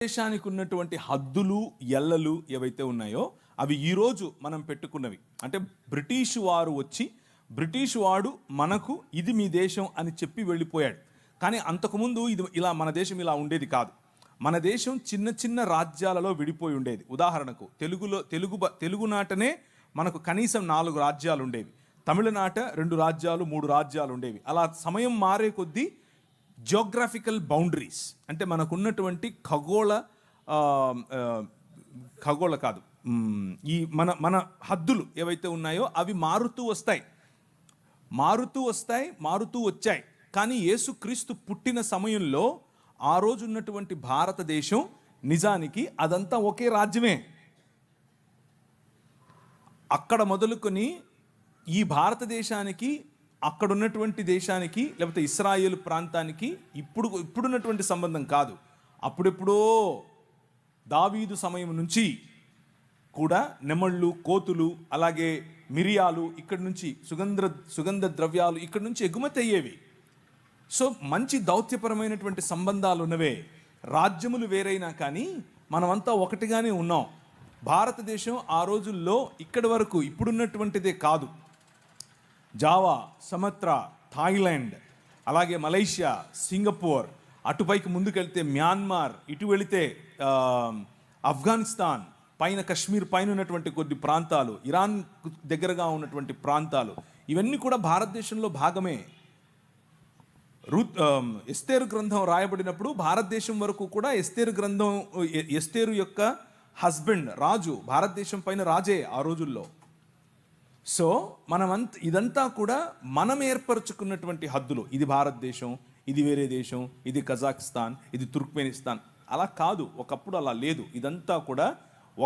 దేశానికి ఉన్నటువంటి హద్దులు ఎల్లలు ఏవైతే ఉన్నాయో అవి ఈరోజు మనం పెట్టుకున్నవి. అంటే బ్రిటిష్ వారు వచ్చి బ్రిటిష్ వాడు మనకు ఇది మీ దేశం అని చెప్పి వెళ్ళిపోయాడు. కానీ అంతకుముందు ఇది ఇలా మన దేశం ఇలా ఉండేది కాదు. మన దేశం చిన్న చిన్న రాజ్యాలలో విడిపోయి ఉండేది. ఉదాహరణకు తెలుగునాటనే మనకు కనీసం 4 రాజ్యాలు ఉండేవి. తమిళనాట 2 రాజ్యాలు 3 రాజ్యాలు ఉండేవి. అలా సమయం మారే కొద్దీ జియోగ్రాఫికల్ బౌండరీస్ అంటే మనకున్నటువంటి ఖగోళ కాదు ఈ మన హద్దులు ఏవైతే ఉన్నాయో అవి మారుతూ వచ్చాయి. కానీ యేసుక్రీస్తు పుట్టిన సమయంలో ఆ రోజు ఉన్నటువంటి భారతదేశం నిజానికి అదంతా ఒకే రాజ్యమే. అక్కడ మొదలుకొని ఈ భారతదేశానికి అక్కడ ఉన్నటువంటి దేశానికి లేకపోతే ఇస్రాయేల్ ప్రాంతానికి ఇప్పుడున్నటువంటి సంబంధం కాదు. అప్పుడెప్పుడో దావీదు సమయం నుంచి కూడా నెమళ్ళు, కోతులు, అలాగే మిరియాలు ఇక్కడి నుంచి సుగంధ ద్రవ్యాలు ఇక్కడి నుంచి ఎగుమతి అయ్యేవి. సో మంచి దౌత్యపరమైనటువంటి సంబంధాలు ఉన్నవే. రాజ్యములు వేరైనా కానీ మనమంతా ఒకటిగానే ఉన్నాం. భారతదేశం ఆ రోజుల్లో ఇక్కడి వరకు ఇప్పుడున్నటువంటిదే కాదు. జావా, సమత్రా, థాయిలాండ్, అలాగే మలేషియా, సింగపూర్, అటుపైకి ముందుకెళ్తే మ్యాన్మార్, ఇటు వెళితే ఆఫ్ఘనిస్తాన్, పైన కశ్మీర్ పైన ఉన్నటువంటి కొద్ది ప్రాంతాలు, ఇరాన్ దగ్గరగా ఉన్నటువంటి ప్రాంతాలు, ఇవన్నీ కూడా భారతదేశంలో భాగమే. ఎస్తేరు గ్రంథం రాయబడినప్పుడు భారతదేశం వరకు కూడా ఎస్తేరు యొక్క హస్బెండ్ రాజు భారతదేశం పైన రాజే ఆ రోజుల్లో. సో ఇదంతా కూడా మనం ఏర్పరచుకున్నటువంటి హద్దులు. ఇది భారతదేశం, ఇది వేరే దేశం, ఇది కజాకిస్తాన్, ఇది తుర్క్మెనిస్తాన్. అలా కాదు, ఒకప్పుడు అలా లేదు. ఇదంతా కూడా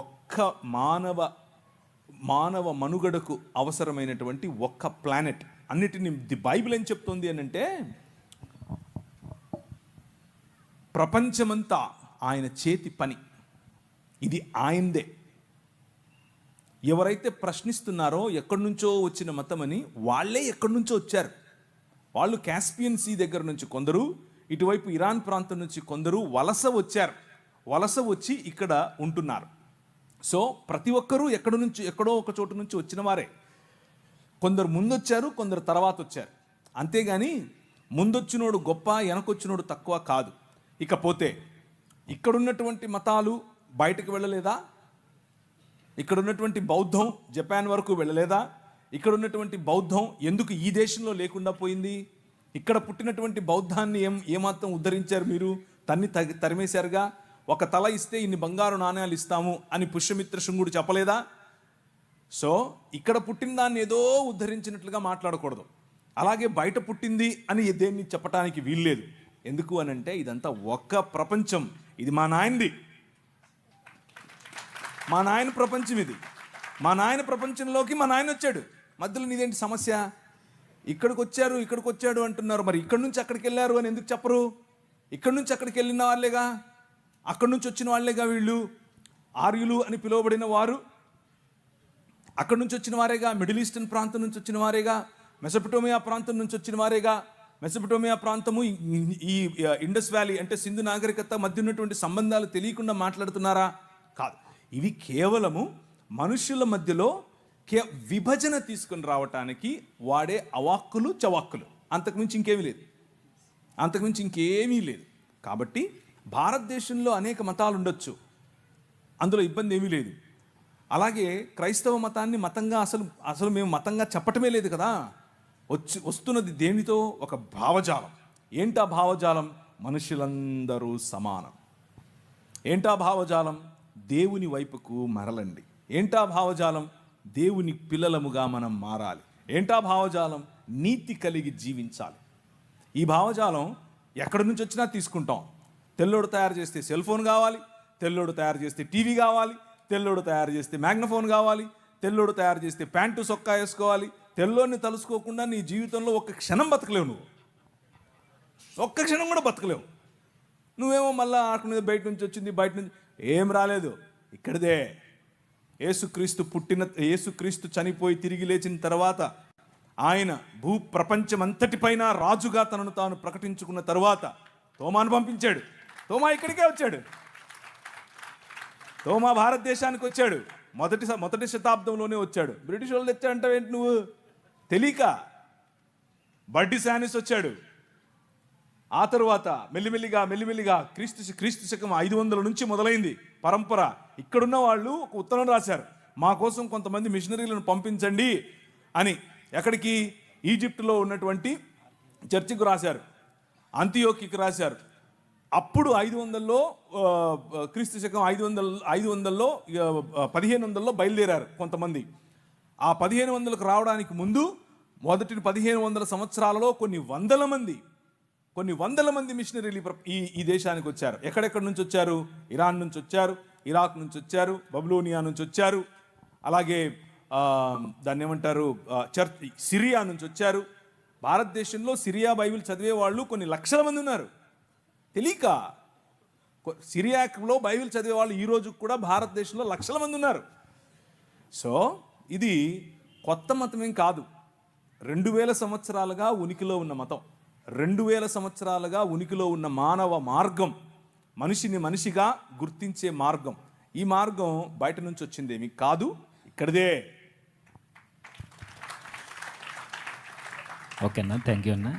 ఒక్క మానవ మనుగడకు అవసరమైనటువంటి ఒక్క ప్లానెట్. అన్నిటిని ది బైబిల్ ఏం చెప్తుంది అని అంటే ప్రపంచమంతా ఆయన చేతి పని, ఇది ఆయనదే. ఎవరైతే ప్రశ్నిస్తున్నారో ఎక్కడి నుంచో వచ్చిన మతమని, వాళ్ళే ఎక్కడి నుంచో వచ్చారు. వాళ్ళు కాస్పియన్ సీ దగ్గర నుంచి కొందరు, ఇటువైపు ఇరాన్ ప్రాంతం నుంచి కొందరు వలస వచ్చి ఇక్కడ ఉంటున్నారు. సో ప్రతి ఒక్కరూ ఎక్కడో ఒక చోటు నుంచి వచ్చిన వారే. కొందరు ముందొచ్చారు, కొందరు తర్వాత వచ్చారు. అంతేగాని ముందొచ్చినోడు గొప్ప, వెనకొచ్చినోడు తక్కువ కాదు. ఇకపోతే ఇక్కడున్నటువంటి మతాలు బయటకు వెళ్ళలేదా? ఇక్కడ ఉన్నటువంటి బౌద్ధం జపాన్ వరకు వెళ్ళలేదా? ఇక్కడ ఉన్నటువంటి బౌద్ధం ఎందుకు ఈ దేశంలో లేకుండా పోయింది? ఇక్కడ పుట్టినటువంటి బౌద్ధాన్ని ఏమాత్రం ఉద్ధరించారు మీరు? తరిమేశారుగా. ఒక తల ఇస్తే ఇన్ని బంగారు నాణ్యాలు ఇస్తాము అని పుష్యమిత్ర శృంగుడు చెప్పలేదా? సో ఇక్కడ పుట్టిన దాన్ని ఏదో ఉద్ధరించినట్లుగా మాట్లాడకూడదు. అలాగే బయట పుట్టింది అని దేన్ని చెప్పడానికి వీల్లేదు. ఎందుకు అనంటే ఇదంతా ఒక్క ప్రపంచం. ఇది మా నాయనది, మా నాయన ప్రపంచం. ఇది మా నాయన ప్రపంచంలోకి మా నాయన వచ్చాడు. మధ్యలో నీదేంటి సమస్య? ఇక్కడికి వచ్చాడు అంటున్నారు. మరి ఇక్కడి నుంచి అక్కడికి వెళ్ళారు అని ఎందుకు చెప్పరు? ఇక్కడి నుంచి అక్కడికి వెళ్ళిన వాళ్ళేగా, అక్కడి నుంచి వచ్చిన వాళ్ళేగా వీళ్ళు. ఆర్యులు అని పిలువబడిన వారు అక్కడి నుంచి వచ్చిన వారేగా. మిడిల్ ఈస్టర్న్ ప్రాంతం నుంచి వచ్చిన వారేగా. మెసొపటోమియా ప్రాంతం నుంచి వచ్చిన వారేగా. మెసొపటోమియా ప్రాంతము ఈ ఇండస్ వ్యాలీ అంటే సింధు నాగరికత మధ్య ఉన్నటువంటి సంబంధాలు తెలియకుండా మాట్లాడుతున్నారా? కాదు. ఇవి కేవలము మనుషుల మధ్యలో విభజన తీసుకుని రావటానికి వాడే అవాక్కులు చవాక్కులు. అంతకుమించి ఇంకేమీ లేదు. కాబట్టి భారతదేశంలో అనేక మతాలు ఉండొచ్చు, అందులో ఇబ్బంది ఏమీ లేదు. అలాగే క్రైస్తవ మతాన్ని మతంగా అసలు మేము మతంగా చెప్పటమే లేదు కదా. వస్తున్నది దేనితో? ఒక భావజాలం. ఏంటా భావజాలం? మనుషులందరూ సమానం. ఏంటా భావజాలం? దేవుని వైపుకు మరలండి. ఏంటా భావజాలం? దేవుని పిల్లలముగా మనం మారాలి. ఏంటా భావజాలం? నీతి కలిగి జీవించాలి. ఈ భావజాలం ఎక్కడి నుంచి వచ్చినా తీసుకుంటాం. తెల్లోడు తయారు చేస్తే సెల్ ఫోన్ కావాలి, తెల్లోడు తయారు చేస్తే టీవీ కావాలి, తెల్లోడు తయారు చేస్తే మ్యాగ్నఫోన్ కావాలి, తెల్లోడు తయారు చేస్తే ప్యాంటు సొక్కా వేసుకోవాలి. తెల్లోని తలుసుకోకుండా నీ జీవితంలో ఒక్క క్షణం బతకలేవు. నువ్వు ఒక్క క్షణం కూడా బతకలేవు. నువ్వేమో మళ్ళీ ఆడుకునేది బయట నుంచి వచ్చింది, బయట నుంచి ఏం రాలేదు, ఇక్కడిదే. యేసుక్రీస్తు చనిపోయి తిరిగి లేచిన తర్వాత ఆయన ప్రపంచమంతటిపైన రాజుగా తనను తాను ప్రకటించుకున్న తర్వాత తోమాను పంపించాడు. తోమా ఇక్కడికే వచ్చాడు. తోమా భారతదేశానికి వచ్చాడు, మొదటి శతాబ్దంలోనే వచ్చాడు. బ్రిటిష్ వాళ్ళు తెచ్చాడంటావు ఏంటి నువ్వు? తెలియక. బడ్డి శానిస్ వచ్చాడు. ఆ తరువాత మెల్లిమెల్లిగా క్రీస్తు శకం 500 నుంచి మొదలైంది పరంపర. ఇక్కడున్న వాళ్ళు ఒక ఉత్తరం రాశారు, మా కోసం కొంతమంది మిషనరీలను పంపించండి అని. ఎక్కడికి? ఈజిప్టులో ఉన్నటువంటి చర్చికి రాశారు, అంతియోకికి రాశారు. అప్పుడు 500లో క్రీస్తు శకం 500లో 1500లో బయలుదేరారు కొంతమంది. ఆ 1500కు రావడానికి ముందు మొదటి 1500 సంవత్సరాలలో కొన్ని వందల మంది మిషనరీలు ఈ దేశానికి వచ్చారు. ఎక్కడెక్కడి నుంచి వచ్చారు? ఇరాన్ నుంచి వచ్చారు, ఇరాక్ నుంచి వచ్చారు, బబులోనియా నుంచి వచ్చారు, అలాగే దాన్ని ఏమంటారు, సిరియా నుంచి వచ్చారు. భారతదేశంలో సిరియా బైబిల్ చదివే వాళ్ళు కొన్ని లక్షల మంది ఉన్నారు. తెలియక. సిరియాలో బైబిల్ చదివే వాళ్ళు ఈ రోజు కూడా భారతదేశంలో లక్షల మంది ఉన్నారు. సో ఇది కొత్త మతం ఏం కాదు. 2000 సంవత్సరాలుగా ఉనికిలో ఉన్న మతం, 2000 సంవత్సరాలుగా ఉనికిలో ఉన్న మానవ మార్గం, మనిషిని మనిషిగా గుర్తించే మార్గం. ఈ మార్గం బయట నుంచి వచ్చిందేమి కాదు, ఇక్కడిదే. ఓకే అన్న, థ్యాంక్ యూ అన్న.